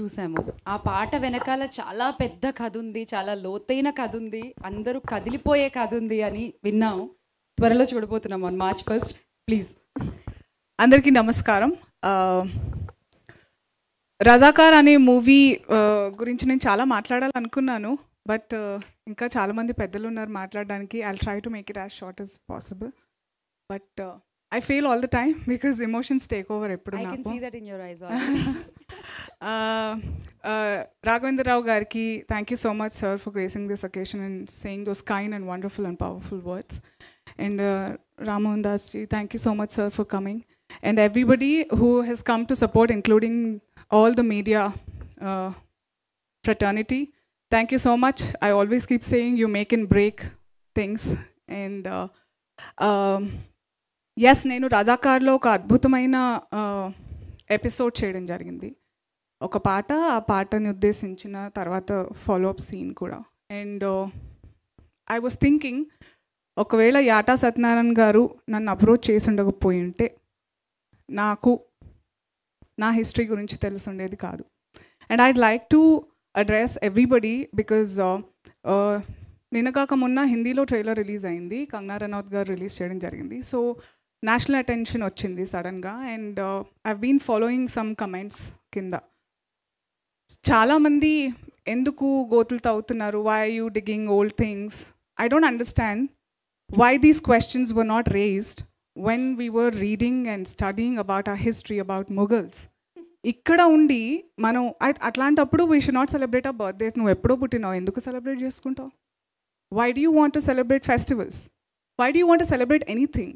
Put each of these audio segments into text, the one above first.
చూసాము. ఆ పాట వెనకాల చాలా పెద్ద కథ ఉంది. చాలా లోతైన కథ ఉంది. అందరూ కదిలిపోయే కథ ఉంది అని విన్నాము. త్వరలో చూడబోతున్నాం ఆన్ March 1st. ప్లీజ్. అందరికీ నమస్కారం. రజాకార్ అనే మూవీ గురించి నేను చాలా మాట్లాడాలనుకున్నాను. బట్ ఇంకా చాలామంది పెద్దలు ఉన్నారు మాట్లాడడానికి. I'll try to make it as short as possible. But I fail all the time because emotions take over ఎప్పుడు నాకు. I can see that in your eyes. Raghavendra Rao gariki, thank you so much sir for gracing this occasion and saying those kind and wonderful and powerful words. And Ram Mohan Das ji, thank you so much sir for coming. And everybody who has come to support, including all the media fraternity, thank you so much. I always keep saying you make and break things. And yes, నేను రజాకార్లో ఒక అద్భుతమైన episode చేయడం జరిగింది. ఒక పాట, ఆ పాటని ఉద్దేశించిన తర్వాత ఫాలోఅప్ సీన్ కూడా. అండ్ ఐ వాజ్ థింకింగ్, ఒకవేళ యాటా సత్యనారాయణ గారు నన్ను అప్రోచ్ చేసి ఉండకపోయి ఉంటే నాకు నా హిస్టరీ గురించి తెలుసుండేది కాదు. And I'd like to address everybody because నిన్నగాక మొన్న హిందీలో ట్రైలర్ రిలీజ్ అయింది. కంగనా రనౌత్ గారు రిలీజ్ చేయడం జరిగింది. సో నేషనల్ అటెన్షన్ వచ్చింది సడన్గా. And I've been following some comments కింద. చాలామంది ఎందుకు గోతులు తవ్వుతున్నారు, why are you digging old things, I don't understand why these questions were not raised when we were reading and studying about our history about Mughals. ఇక్కడ ఉండి మనం అట్లాంటప్పుడు we should not celebrate our birthdays. నువ్వు ఎప్పుడో పుట్టినావు, ఎందుకు celebrate చేసుకుంటావు? Why do you want to celebrate festivals? Why do you want to celebrate anything?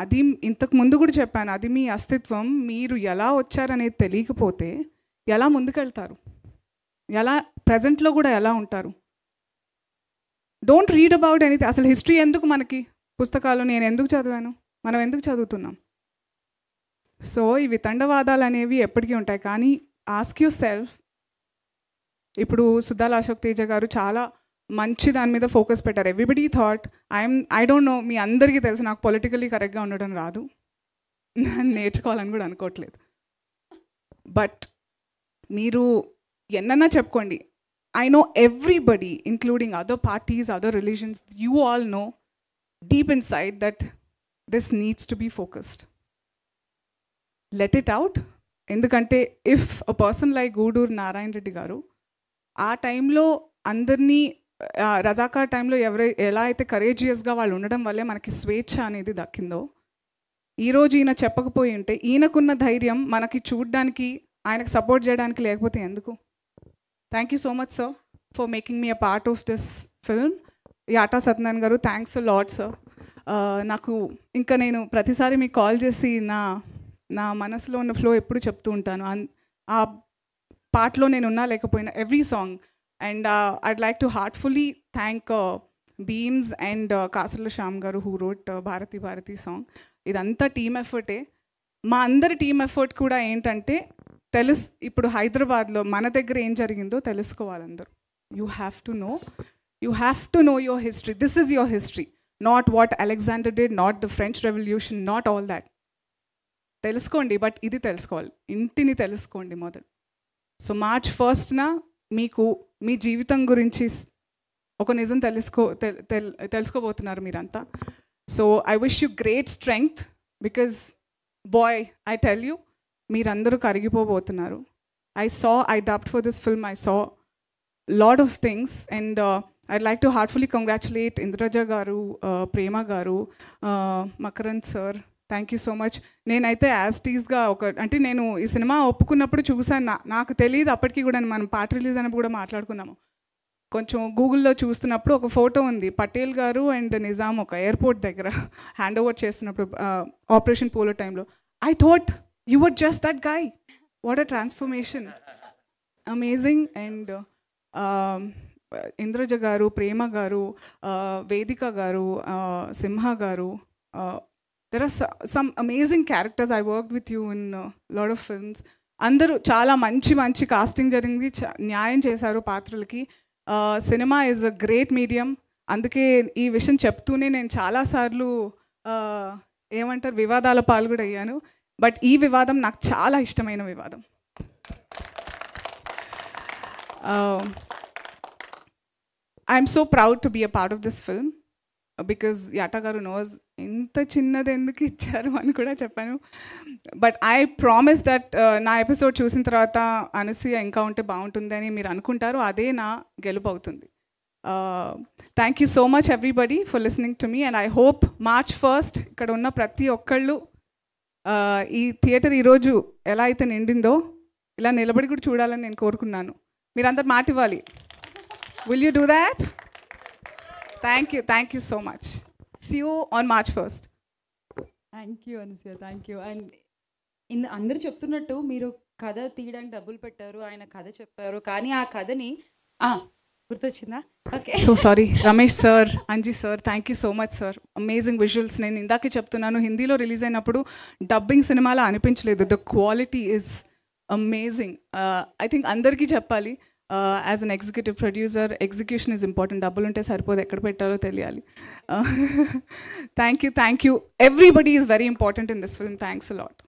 అది ఇంతకు ముందు కూడా చెప్పాను, అది మీ అస్తిత్వం. మీరు ఎలా వచ్చారనేది తెలియకపోతే ఎలా ముందుకెళ్తారు, ఎలా ప్రజెంట్లో కూడా ఎలా ఉంటారు? Don't read about anything. అసలు హిస్టరీ ఎందుకు మనకి? పుస్తకాలు నేను ఎందుకు చదివాను, మనం ఎందుకు చదువుతున్నాం? సో ఈ వితండవాదాలు అనేవి ఎప్పటికీ ఉంటాయి. కానీ ఆస్క్ యువర్ సెల్ఫ్. ఇప్పుడు సుద్దాల అశోక్ తేజ గారు చాలా మంచి దాని మీద ఫోకస్ పెట్టారు. Everybody thought I don't know, మీ అందరికీ తెలుసు నాకు పొలిటికల్లీ కరెక్ట్గా ఉండడం రాదు, నేర్చుకోవాలని కూడా అనుకోవట్లేదు. బట్ మీరు ఎన్నన్నా చెప్పుకోండి, I know everybody including other parties, other religions, you all know deep inside that this needs to be focused. Let it out. ఎందుకంటే if a person like Gudur Narayana Reddy garu ఆ టైంలో అందరినీ, రజాకార్ టైంలో ఎలా అయితే కరేజియస్గా వాళ్ళు ఉండడం వల్లే మనకి స్వేచ్ఛ అనేది దక్కిందో, ఈరోజు ఈయన చెప్పకపోయి ఉంటే ఈయనకున్న ధైర్యం మనకి చూడడానికి, ఆయనకు సపోర్ట్ చేయడానికి లేకపోతే ఎందుకు? Thank you so much sir for making me a part of this film. Yata Satyanarayana garu, thanks a lot sir. నాకు ఇంకా నేను ప్రతిసారి మీకు కాల్ చేసి నా మనసులో ఉన్న ఫ్లో ఎప్పుడు చెప్తూ ఉంటాను. ఆ పాటలో నేను ఉన్నా లేకపోయినా every song. And I'd like to heartfully thank Beams and Kasarla Shyam garu who wrote Bharati Bharati song. Idantha team effort e. Ma andari team effort kuda entante ippudu Hyderabad lo mana daggara em jarigindo telusukovali andaru. You have to know your history. This is your history, not what Alexander did, not the French Revolution, not all that. Teluskondi, but idi telusukovali, intini teluskondi modalu. So March 1st na మీకు మీ జీవితం గురించి ఒక నిజం తెలుసుకోబోతున్నారు మీరంతా. So I wish you great strength because boy I tell you, మీరందరూ కరిగిపోబోతున్నారు. I dubbed for this film, I saw lot of things. And I'd like to heartfully congratulate Indraja garu, Prema garu, Makarand sir. Thank you so much. నేనైతే as టీజ్గా అంటే నేను ఈ cinema ఒప్పుకున్నప్పుడు చూసాను, నాకు తెలియదు అప్పటికి కూడా. మనం పాట రిలీజ్ అయినప్పుడు కూడా మాట్లాడుకున్నాము. కొంచెం గూగుల్లో చూస్తున్నప్పుడు ఒక ఫోటో ఉంది, పటేల్ గారు అండ్ నిజాం ఒక ఎయిర్పోర్ట్ దగ్గర హ్యాండ్ ఓవర్ చేస్తున్నప్పుడు ఆపరేషన్ పోలో టైంలో. I thought you were just that guy. What a transformation, amazing. And Indraja garu, Prema గారు, వేదిక గారు, సింహ గారు, there are some amazing characters. I worked with you in a lot of films. అందరూ చాలా మంచి కాస్టింగ్ జరిగింది, న్యాయం చేశారు పాత్రలకి. Cinema is a great medium. అందుకే ఈ విషయం చెప్తూనే నేను చాలాసార్లు ఏమంటారు వివాదాల పాలు కూడా అయ్యాను. బట్ ఈ వివాదం నాకు చాలా ఇష్టమైన వివాదం. I'm so proud to be a part of this film because Yata garu knows ఇంత చిన్నది ఎందుకు ఇచ్చారు అని కూడా చెప్పాను. బట్ ఐ ప్రామిస్ దట్ నా ఎపిసోడ్ చూసిన తర్వాత అనసూయ ఇంకా ఉంటే బాగుంటుంది అని మీరు అనుకుంటారు, అదే నా గెలుపు అవుతుంది. Thank you so much everybody for listening to me and I hope March 1st ఇక్కడ ఉన్న ప్రతి ఒక్కళ్ళు ఈ థియేటర్ ఈరోజు ఎలా అయితే నిండిందో ఇలా నిలబడి కూడా చూడాలని నేను కోరుకున్నాను. మీరందరూ మాట ఇవ్వాలి. Will you do that? Thank you so much. See you on March 1st. Thank you Anasuya, thank you. And అందరూ చెప్తున్నట్టు మీరు కథ తీయడానికి డబ్బులు పెట్టారు, ఆయన కథ చెప్పారు, కానీ ఆ కథని గుర్తొచ్చిందా? Okay, so sorry Ramesh sir, Anji sir, thank you so much sir. Amazing visuals. నేను ఇందాకే చెప్తున్నాను, హిందీలో రిలీజ్ అయినప్పుడు డబ్బింగ్ సినిమాలో అనిపించలేదు. The quality is amazing. I think అందరికీ చెప్పాలి, as an executive producer execution is important. డబ్బులు ఉంటే సరిపోదు, ఎక్కడ పెట్టాలో తెలియాలి. Thank you. Everybody is very important in this film. Thanks a lot.